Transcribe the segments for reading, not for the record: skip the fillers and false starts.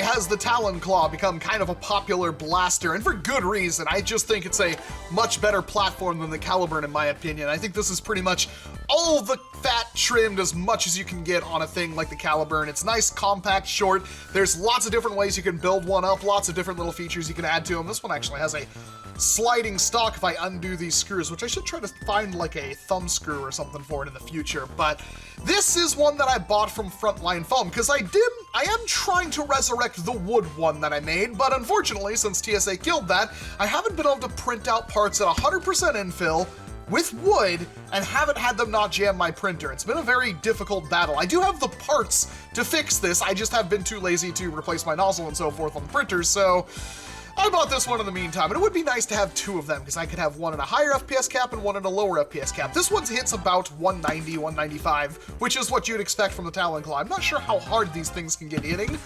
has the Talon Claw become kind of a popular blaster, and for good reason. I just think it's a much better platform than the Caliburn, in my opinion. I think this is pretty much all the fat trimmed as much as you can get on a thing like the Caliburn. It's nice, compact, short. There's lots of different ways you can build one up, lots of different little features you can add to them. This one actually has a sliding stock if I undo these screws, which I should try to find like a thumb screw or something for it in the future. But this is one that I bought from Frontline Foam because I am trying to resurrect the wood one that I made, but unfortunately, since TSA killed that, I haven't been able to print out parts at 100% infill with wood and haven't had them not jam my printer. It's been a very difficult battle. I do have the parts to fix this, I just have been too lazy to replace my nozzle and so forth on the printer, so I bought this one in the meantime, and it would be nice to have two of them, because I could have one in a higher FPS cap and one in a lower FPS cap. This one hits about 190, 195, which is what you'd expect from the Talon Claw. I'm not sure how hard these things can get hitting,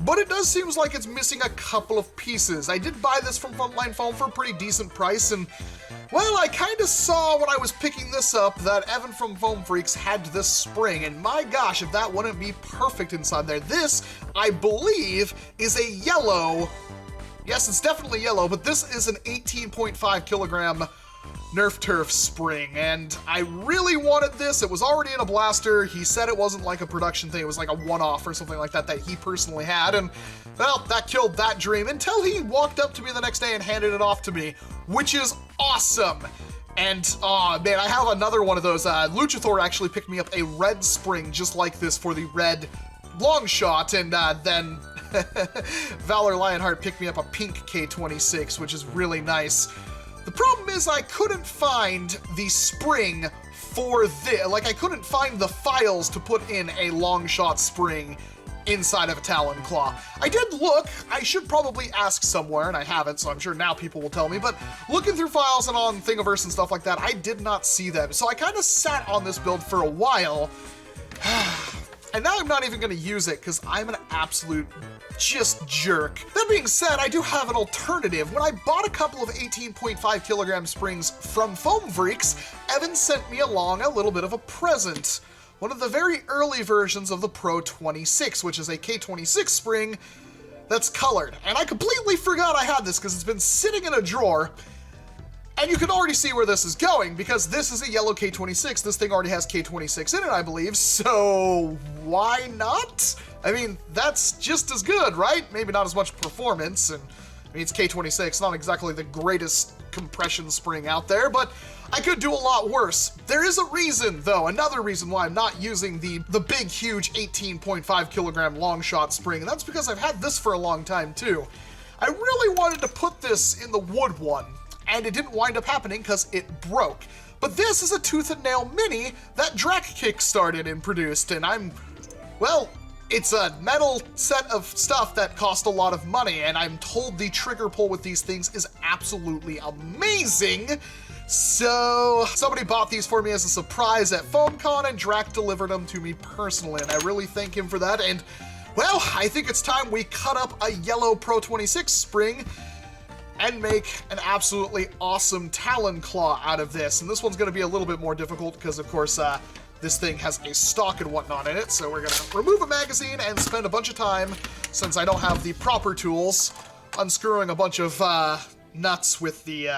but it does seem like it's missing a couple of pieces. I did buy this from Frontline Foam for a pretty decent price, and well, I kind of saw when I was picking this up that Evan from Foam Freaks had this spring, and my gosh, if that wouldn't be perfect inside there. This, I believe, is a yellow. Yes, it's definitely yellow, but this is an 18.5 kilogram Nerf Turf spring, and I really wanted this. It was already in a blaster. He said it wasn't like a production thing. It was like a one-off or something like that that he personally had, and well, that killed that dream until he walked up to me the next day and handed it off to me, which is awesome. And, oh man, I have another one of those. Luchathor actually picked me up a red spring just like this for the red long shot, and then Valor Lionheart picked me up a pink K26, which is really nice. The problem is I couldn't find the spring for this. Like, I couldn't find the files to put in a long shot spring inside of a Talon Claw. I did look. I should probably ask somewhere, and I haven't, so I'm sure now people will tell me, but looking through files and on Thingiverse and stuff like that, I did not see them. So I kind of sat on this build for a while, and now I'm not even going to use it because I'm an absolute just jerk. That being said, I do have an alternative. When I bought a couple of 18.5 kilogram springs from Foam Freaks, Evan sent me along a little bit of a present. One of the very early versions of the Pro 26, which is a K26 spring that's colored. And I completely forgot I had this because it's been sitting in a drawer. And you can already see where this is going, because this is a yellow K26. This thing already has K26 in it, I believe, so why not? I mean, that's just as good, right? Maybe not as much performance, and I mean, it's K26, not exactly the greatest compression spring out there, but I could do a lot worse. There is a reason, though, another reason why I'm not using the big, huge 18.5 kilogram long shot spring, and that's because I've had this for a long time, too. I really wanted to put this in the wood one, and it didn't wind up happening because it broke. But this is a Tooth and Nail Mini that Drac kickstarted and produced, and well, it's a metal set of stuff that cost a lot of money, and I'm told the trigger pull with these things is absolutely amazing. So somebody bought these for me as a surprise at FoamCon, and Drac delivered them to me personally, and I really thank him for that. And well, I think it's time we cut up a yellow Pro 26 spring and make an absolutely awesome Talon Claw out of this. And this one's gonna be a little bit more difficult because, of course, this thing has a stock and whatnot in it, so we're gonna remove a magazine and spend a bunch of time, since I don't have the proper tools, unscrewing a bunch of nuts with the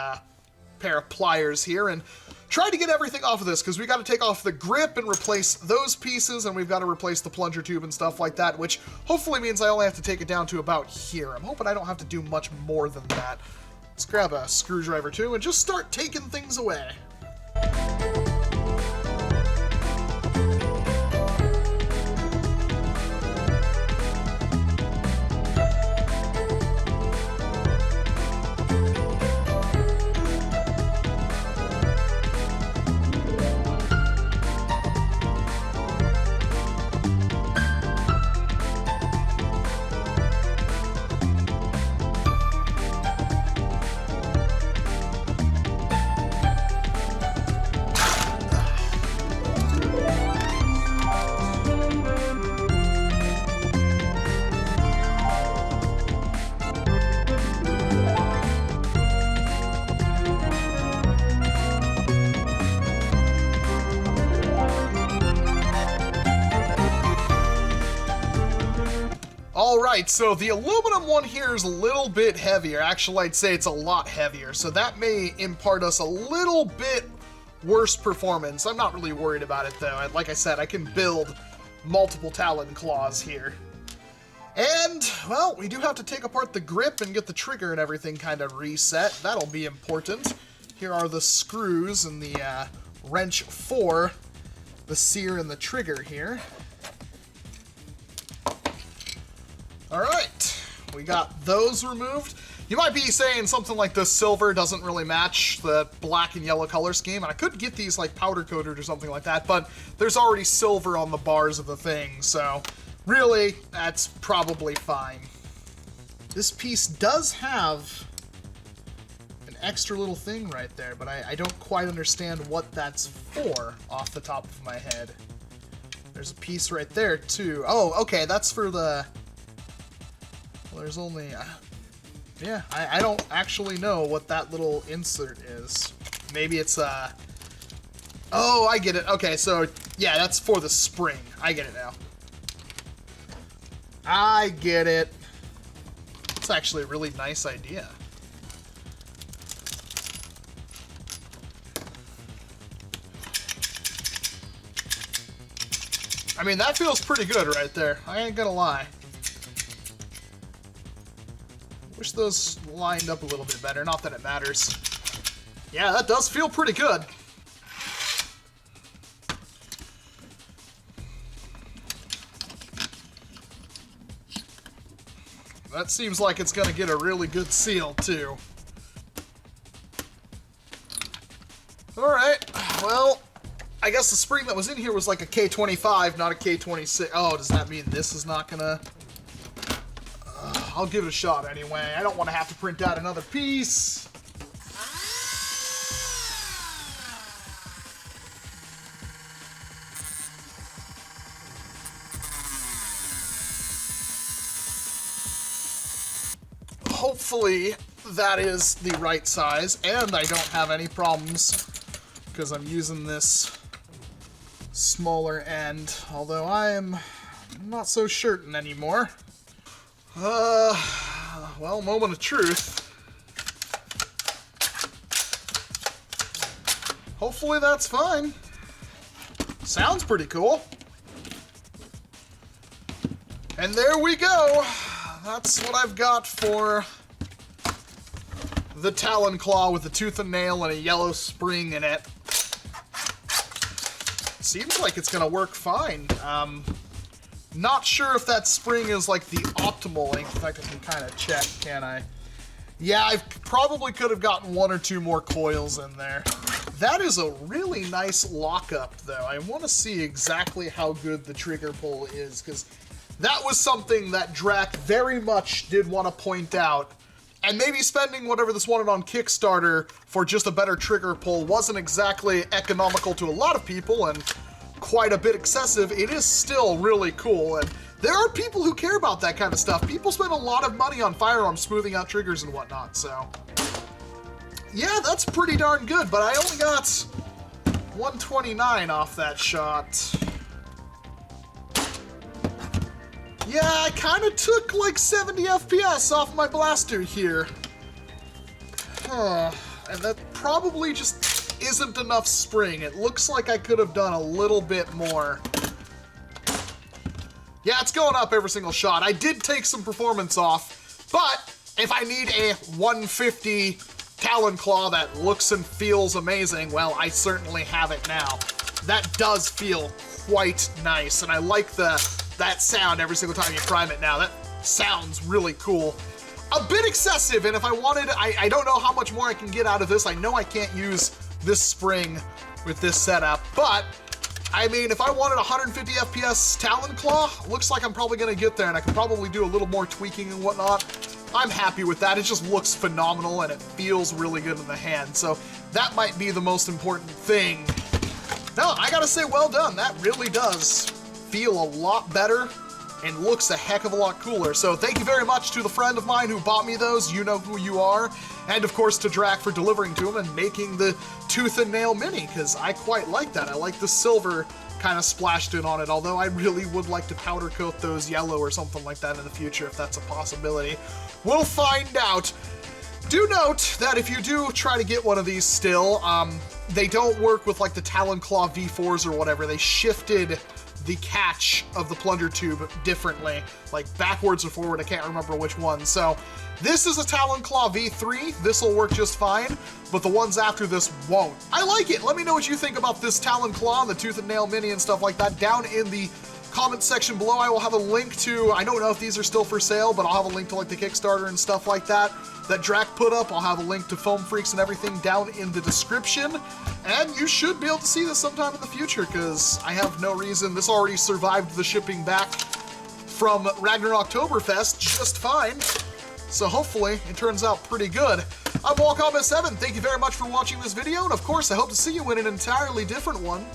pair of pliers here, and try to get everything off of this, because we got to take off the grip and replace those pieces, and we've got to replace the plunger tube and stuff like that, which hopefully means I only have to take it down to about here. I'm hoping I don't have to do much more than that. Let's grab a screwdriver too and just start taking things away. Alright, so the aluminum one here is a little bit heavier. Actually, I'd say it's a lot heavier, so that may impart us a little bit worse performance. I'm not really worried about it, though. Like I said, I can build multiple Talon Claws here. And, well, we do have to take apart the grip and get the trigger and everything kind of reset. That'll be important. Here are the screws and the wrench for the sear and the trigger here. Alright, we got those removed. You might be saying something like the silver doesn't really match the black and yellow color scheme, and I could get these like powder coated or something like that, but there's already silver on the bars of the thing, so really, that's probably fine. This piece does have an extra little thing right there, but I don't quite understand what that's for off the top of my head. There's a piece right there, too. Oh, okay, that's for the... Well, there's only... yeah, I don't actually know what that little insert is. Maybe it's oh, I get it. Okay, so, yeah, that's for the spring. I get it now. I get it. It's actually a really nice idea. I mean, that feels pretty good right there. I ain't gonna lie. Wish those lined up a little bit better. Not that it matters. Yeah, that does feel pretty good. That seems like it's going to get a really good seal, too. Alright, well, I guess the spring that was in here was like a K25, not a K26. Oh, does that mean this is not going to... I'll give it a shot anyway. I don't want to have to print out another piece. Hopefully that is the right size, and I don't have any problems because I'm using this smaller end, although I am not so certain anymore. Well, moment of truth. Hopefully that's fine. Sounds pretty cool. And there we go. That's what I've got for the Talon Claw with a tooth and nail and a yellow spring in it. Seems like it's gonna work fine. Not sure if that spring is like the optimal length. In fact, I can kind of check, can I? Yeah, I probably could have gotten one or two more coils in there. That is a really nice lockup, though. I want to see exactly how good the trigger pull is, because that was something that Drac very much did want to point out. And maybe spending whatever this wanted on Kickstarter for just a better trigger pull wasn't exactly economical to a lot of people, and quite a bit excessive. It is still really cool, and there are people who care about that kind of stuff. People spend a lot of money on firearms smoothing out triggers and whatnot, so yeah, that's pretty darn good, but I only got 129 off that shot. Yeah, I kind of took like 70 FPS off my blaster here. And that probably just isn't enough spring. It looks like I could have done a little bit more. Yeah, it's going up every single shot. I did take some performance off, but if I need a 150 Talon Claw that looks and feels amazing, well, I certainly have it now. That does feel quite nice, and I like that sound every single time you prime it now. That sounds really cool. A bit excessive, and if I wanted, I don't know how much more I can get out of this. I know I can't use this spring with this setup, but I mean, if I wanted 150 FPS Talon Claw, looks like I'm probably gonna get there, and I can probably do a little more tweaking and whatnot. I'm happy with that. It just looks phenomenal, and it feels really good in the hand, so that might be the most important thing. No, I gotta say, well done. That really does feel a lot better and looks a heck of a lot cooler. So thank you very much to the friend of mine who bought me those. You know who you are. And of course to Drac for delivering to him and making the tooth and nail mini, because I quite like that. I like the silver kind of splashed in on it, although I really would like to powder coat those yellow or something like that in the future if that's a possibility. We'll find out. Do note that if you do try to get one of these still, they don't work with like the Talon Claw V4s or whatever. They shifted the catch of the plunger tube differently, like backwards or forward, I can't remember which one. So this is a Talon Claw V3, this will work just fine, but the ones after this won't. I like it. Let me know what you think about this Talon Claw and the Tooth and Nail Mini and stuff like that down in the comment section below. I will have a link to, I don't know if these are still for sale, but I'll have a link to like the Kickstarter and stuff like that Drac put up. I'll have a link to Foam Freaks and everything down in the description. And you should be able to see this sometime in the future, because I have no reason. This already survived the shipping back from Ragnaroktoberfest just fine. So hopefully it turns out pretty good. I'm Walcom S7. Thank you very much for watching this video, and of course I hope to see you in an entirely different one